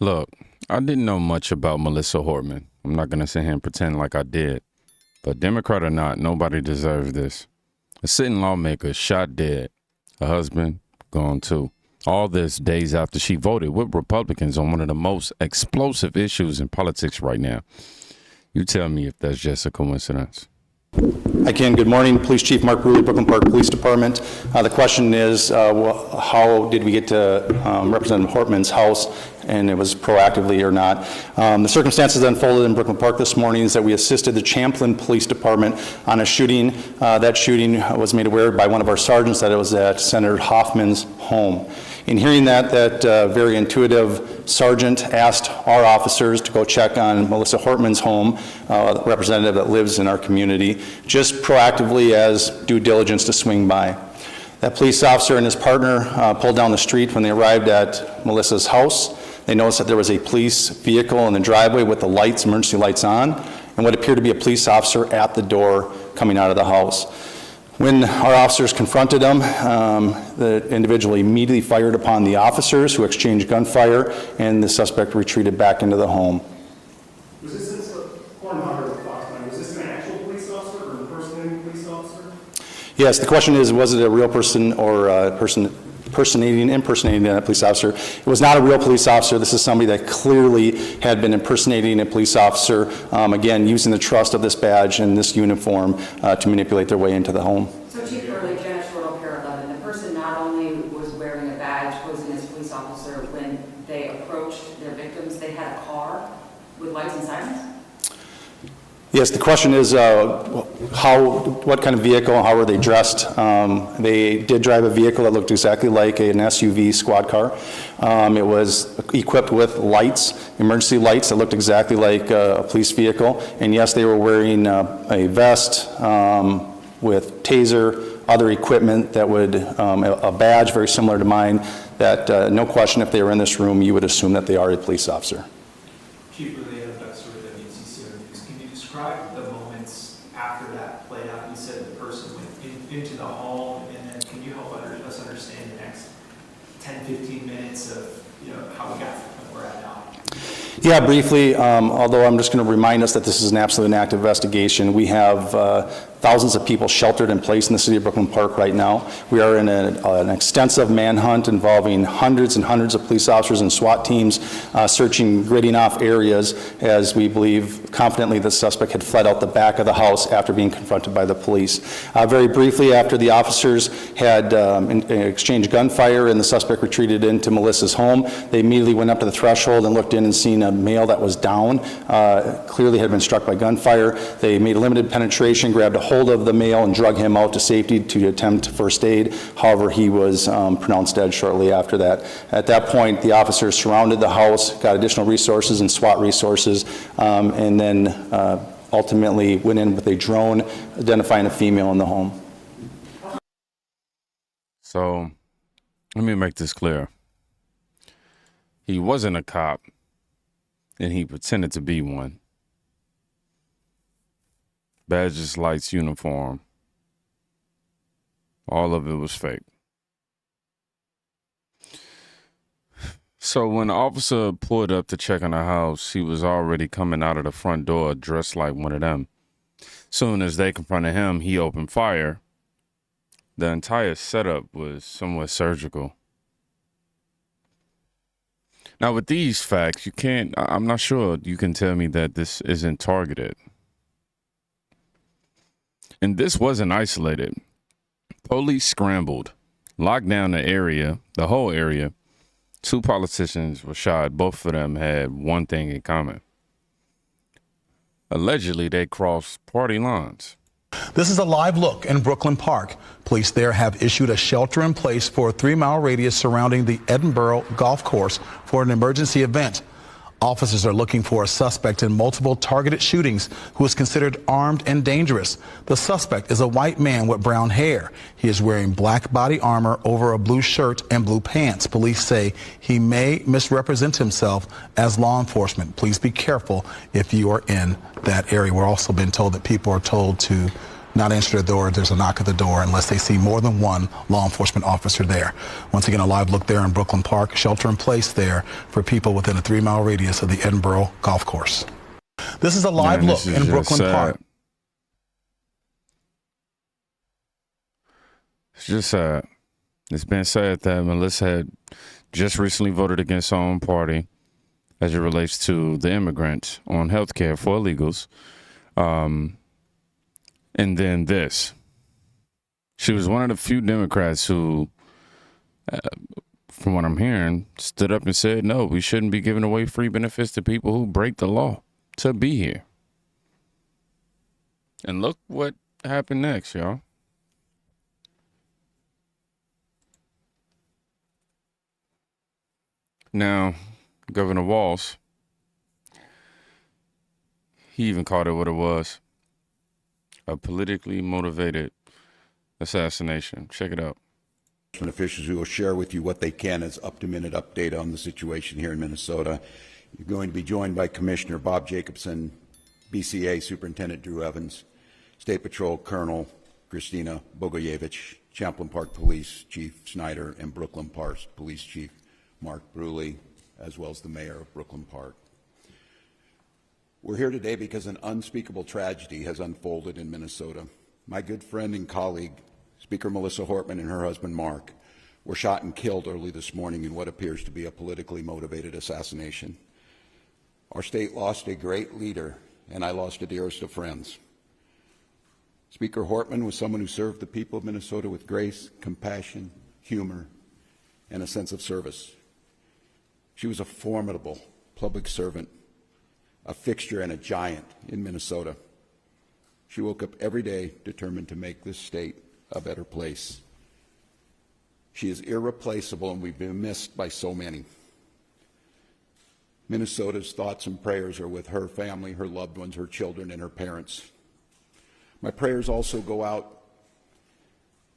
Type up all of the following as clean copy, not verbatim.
Look, I didn't know much about Melissa Hortman. I'm not going to sit here and pretend like I did. But Democrat or not, nobody deserves this. A sitting lawmaker shot dead. Her husband gone too. All this days after she voted with Republicans on one of the most explosive issues in politics right now. You tell me if that's just a coincidence. Hi, Ken. Good morning. Police Chief Mark Bruley, Brooklyn Park Police Department. The question is, how did we get to Representative Hortman's house, and it was proactively or not. The circumstances that unfolded in Brooklyn Park this morning is that we assisted the Champlin Police Department on a shooting. That shooting was made aware by one of our sergeants that it was at Senator Hoffman's home. In hearing that very intuitive sergeant asked our officers to go check on Melissa Hortman's home, a representative that lives in our community, just proactively as due diligence to swing by. That police officer and his partner pulled down the street when they arrived at Melissa's house. They noticed that there was a police vehicle in the driveway with the lights, emergency lights on, and what appeared to be a police officer at the door coming out of the house. When our officers confronted them, the individual immediately fired upon the officers, who exchanged gunfire, and the suspect retreated back into the home. Was this an actual police officer or an impersonating police officer? Yes, the question is, was it a real person or a person impersonating a police officer? It was not a real police officer. This is somebody that clearly had been impersonating a police officer, again, using the trust of this badge and this uniform to manipulate their way into the home. So Chief Burley, Janet Shortle, Pier 11, the person not only was wearing a badge, posing as a police officer, when they approached their victims, they had a car with lights and sirens? Yes, the question is what kind of vehicle, how were they dressed? They did drive a vehicle that looked exactly like an SUV squad car. It was equipped with lights, emergency lights that looked exactly like a police vehicle. And yes, they were wearing a vest with taser, other equipment that would, a badge very similar to mine, that no question if they were in this room, you would assume that they are a police officer. Chief, can you describe the moments after that played out? You said the person went into the home, and then can you help us understand the next 10, 15 minutes of how we got to where we're at now? Yeah, briefly, although I'm just going to remind us that this is an absolutely active investigation. We have thousands of people sheltered in place in the city of Brooklyn Park right now. We are in an extensive manhunt involving hundreds and hundreds of police officers and SWAT teams searching, gridding off areas, as we believe confidently the suspect had fled out the back of the house after being confronted by the police. Very briefly, after the officers had exchanged gunfire and the suspect retreated into Melissa's home, they immediately went up to the threshold and looked in and seen a male that was down, clearly had been struck by gunfire. They made a limited penetration, grabbed a hold of the male and drug him out to safety to attempt first aid. However, he was pronounced dead shortly after that. At that point, the officers surrounded the house, got additional resources and SWAT resources, and then ultimately went in with a drone identifying a female in the home. So, let me make this clear. He wasn't a cop, and he pretended to be one. Badges, lights, uniform. All of it was fake. So when the officer pulled up to check on the house, he was already coming out of the front door dressed like one of them. Soon as they confronted him, he opened fire. The entire setup was somewhat surgical. Now with these facts, I'm not sure you can tell me that this isn't targeted. And this wasn't isolated. Police scrambled, locked down the area, the whole area. 2 politicians were shot. Both of them had one thing in common. Allegedly, they crossed party lines. This is a live look in Brooklyn Park. Police there have issued a shelter in place for a 3-mile radius surrounding the Edinburgh golf course for an emergency event. Officers are looking for a suspect in multiple targeted shootings who is considered armed and dangerous. The suspect is a white man with brown hair. He is wearing black body armor over a blue shirt and blue pants. Police say he may misrepresent himself as law enforcement. Please be careful if you are in that area. We're also been told that people are told to not answer the door. There's a knock at the door unless they see more than one law enforcement officer there. Once again, a live look there in Brooklyn Park, shelter in place there for people within a 3-mile radius of the Edinburgh golf course. This is a live Man, look this is in just Brooklyn sad. Park. It's just sad. It's been said that Melissa had just recently voted against her own party as it relates to the immigrants on health care for illegals. And then this. She was one of the few Democrats who, from what I'm hearing, stood up and said, no, we shouldn't be giving away free benefits to people who break the law to be here. And look what happened next, y'all. Now, Governor Walz, he even called it what it was, a politically motivated assassination. Check it out. Officials who will share with you what they can as up-to-minute update on the situation here in Minnesota. You're going to be joined by Commissioner Bob Jacobson, BCA Superintendent Drew Evans, State Patrol Colonel Christina Bogoyevich, Champlain Park Police Chief Snyder, and Brooklyn Park Police Chief Mark Bruley, as well as the Mayor of Brooklyn Park. We're here today because an unspeakable tragedy has unfolded in Minnesota. My good friend and colleague, Speaker Melissa Hortman, and her husband Mark were shot and killed early this morning in what appears to be a politically motivated assassination. Our state lost a great leader, and I lost a dearest of friends. Speaker Hortman was someone who served the people of Minnesota with grace, compassion, humor, and a sense of service. She was a formidable public servant, a fixture and a giant in Minnesota. She woke up every day determined to make this state a better place. She is irreplaceable, and we've been missed by so many. Minnesota's thoughts and prayers are with her family, her loved ones, her children, and her parents. My prayers also go out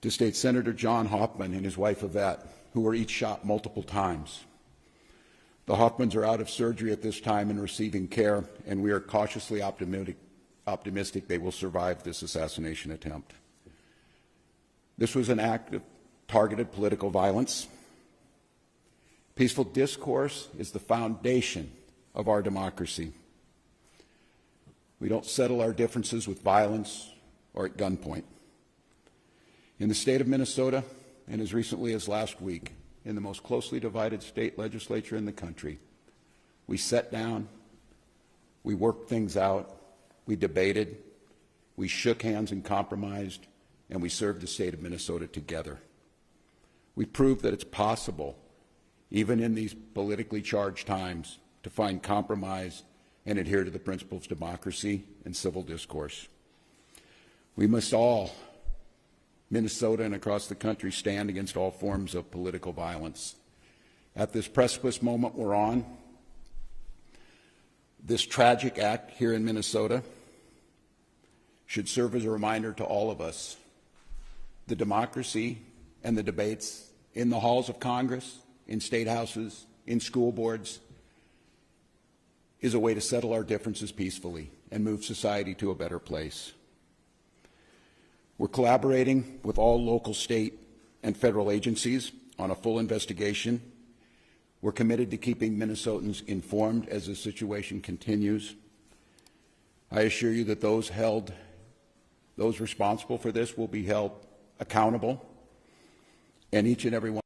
to State Senator John Hortman and his wife Yvette, who were each shot multiple times. The Hortmans are out of surgery at this time and receiving care, and we are cautiously optimistic they will survive this assassination attempt. This was an act of targeted political violence. Peaceful discourse is the foundation of our democracy. We don't settle our differences with violence or at gunpoint. In the state of Minnesota, and as recently as last week, in the most closely divided state legislature in the country, we sat down, we worked things out, we debated, we shook hands and compromised, and we served the state of Minnesota together. We proved that it's possible, even in these politically charged times, to find compromise and adhere to the principles of democracy and civil discourse. We must all, Minnesota and across the country, stand against all forms of political violence. At this precipice moment we're on, this tragic act here in Minnesota should serve as a reminder to all of us. The democracy and the debates in the halls of Congress, in state houses, in school boards, is a way to settle our differences peacefully and move society to a better place. We're collaborating with all local, state, and federal agencies on a full investigation. We're committed to keeping Minnesotans informed as the situation continues. I assure you that those responsible for this will be held accountable, and each and every one.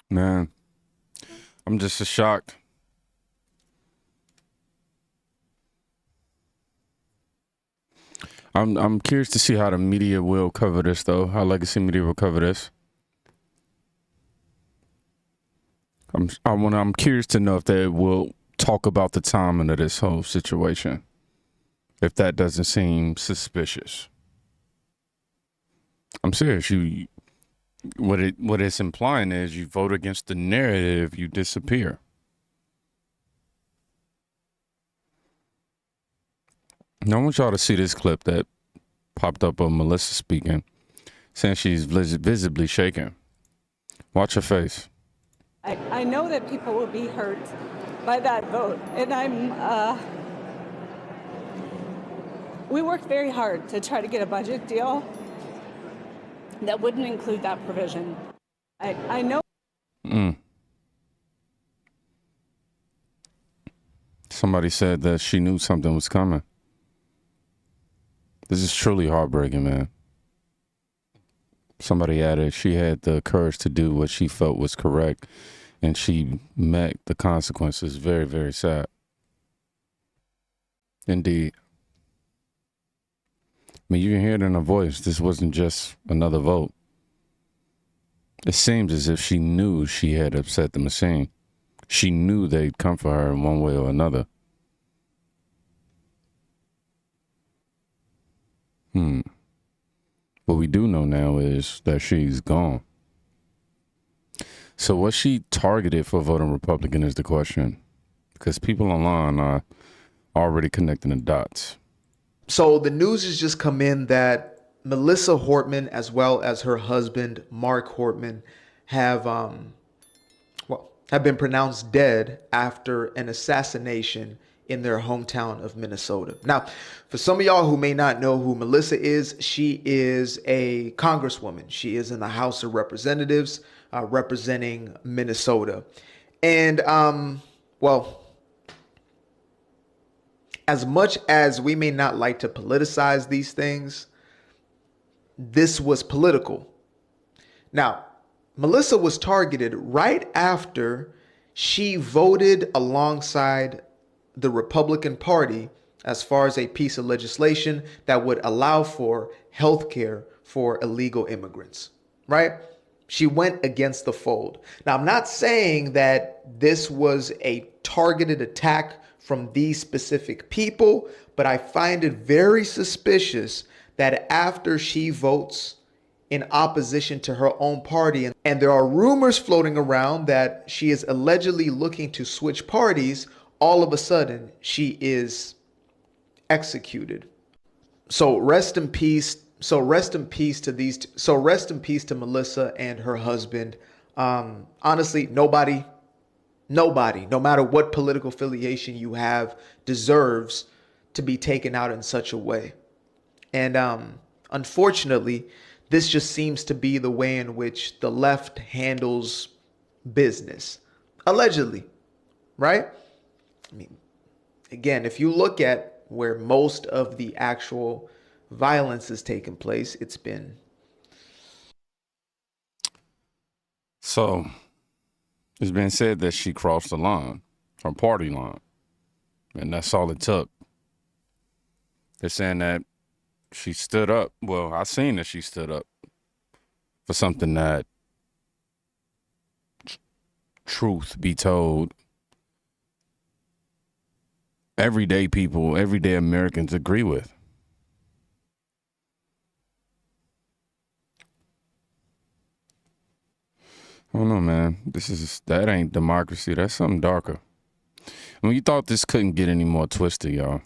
Man, I'm just as shocked. I'm curious to see how the media will cover this, though. How legacy media will cover this. I'm curious to know if they will talk about the timing of this whole situation. If that doesn't seem suspicious. I'm serious. What it's implying is you vote against the narrative, you disappear. Now I want y'all to see this clip that popped up of Melissa speaking, saying she's visibly shaken. Watch her face. I know that people will be hurt by that vote, and we worked very hard to try to get a budget deal that wouldn't include that provision. I know. Somebody said that she knew something was coming. This is truly heartbreaking, man. Somebody added she had the courage to do what she felt was correct, and she met the consequences. Very, very sad. Indeed. I mean, you can hear it in her voice. This wasn't just another vote. It seems as if she knew she had upset the machine. She knew they'd come for her in one way or another. What we do know now is that she's gone. So was she targeted for voting Republican is the question. Because people online are already connecting the dots. So the news has just come in that Melissa Hortman, as well as her husband, Mark Hortman, have been pronounced dead after an assassination in their hometown of Minnesota. Now, for some of y'all who may not know who Melissa is, she is a congresswoman. She is in the House of Representatives representing Minnesota. And, as much as we may not like to politicize these things, this was political. Now, Melissa was targeted right after she voted alongside the Republican Party as far as a piece of legislation that would allow for health care for illegal immigrants, right? She went against the fold. Now, I'm not saying that this was a targeted attack from these specific people, but I find it very suspicious that after she votes in opposition to her own party, and there are rumors floating around that she is allegedly looking to switch parties, all of a sudden she is executed. So rest in peace. So rest in peace to Melissa and her husband. Honestly, nobody, no matter what political affiliation you have, deserves to be taken out in such a way. And unfortunately, this just seems to be the way in which the left handles business, allegedly, right? I mean, again, if you look at where most of the actual violence has taken place, it's been. So it's been said that she crossed the line, her party line, and that's all it took. They're saying that she stood up. Well, I seen that she stood up for something that, truth be told, everyday people, everyday Americans agree with. I don't know, man. That ain't democracy. That's something darker. I mean, you thought this couldn't get any more twisted, y'all.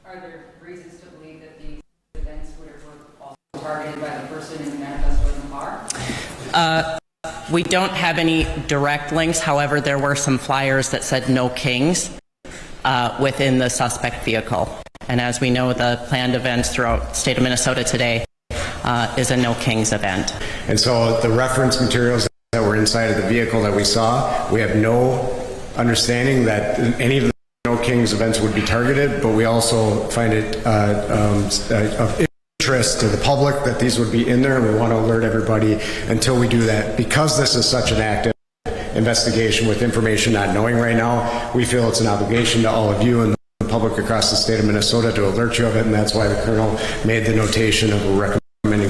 Are there reasons to believe that these events were also targeted by the person in the manifesto in the car? We don't have any direct links. However, there were some flyers that said no kings within the suspect vehicle. And as we know, the planned events throughout the state of Minnesota today is a no kings event. And so the reference materials that were inside of the vehicle that we saw, we have no understanding that any of the no kings events would be targeted, but we also find it of interest to the public that these would be in there, and we want to alert everybody until we do that. Because this is such an active investigation with information not knowing right now, we feel it's an obligation to all of you and the public across the state of Minnesota to alert you of it, and that's why the colonel made the notation of recommending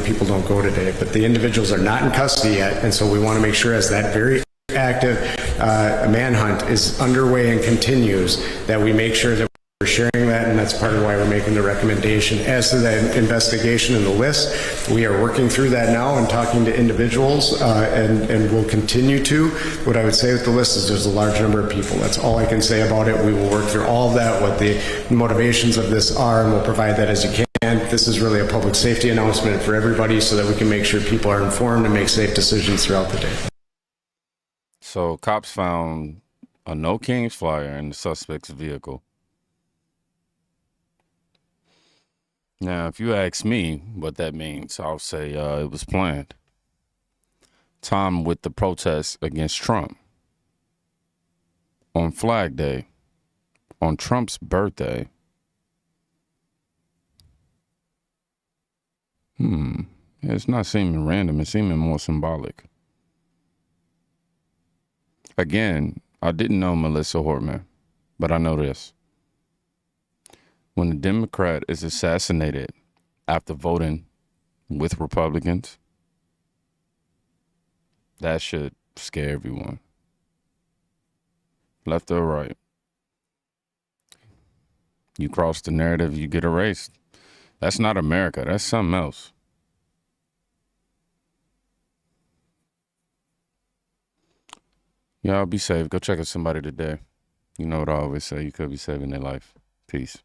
people don't go today. But the individuals are not in custody yet, and so we want to make sure as that very active manhunt is underway and continues, that we make sure that we're sharing that, and that's part of why we're making the recommendation. As to the investigation and the list, we are working through that now and talking to individuals, and we'll continue to. What I would say with the list is there's a large number of people. That's all I can say about it. We will work through all of that, what the motivations of this are, and we'll provide that as you can. This is really a public safety announcement for everybody so that we can make sure people are informed and make safe decisions throughout the day. So cops found a no kings flyer in the suspect's vehicle. Now, if you ask me what that means, I'll say it was planned. Time with the protests against Trump. On Flag Day, on Trump's birthday. It's not seeming random. It's seeming more symbolic. Again, I didn't know Melissa Hortman, but I know this. When a Democrat is assassinated after voting with Republicans, that should scare everyone. Left or right. You cross the narrative, you get erased. That's not America. That's something else. Y'all be safe. Go check out somebody today. You know what I always say. You could be saving their life. Peace.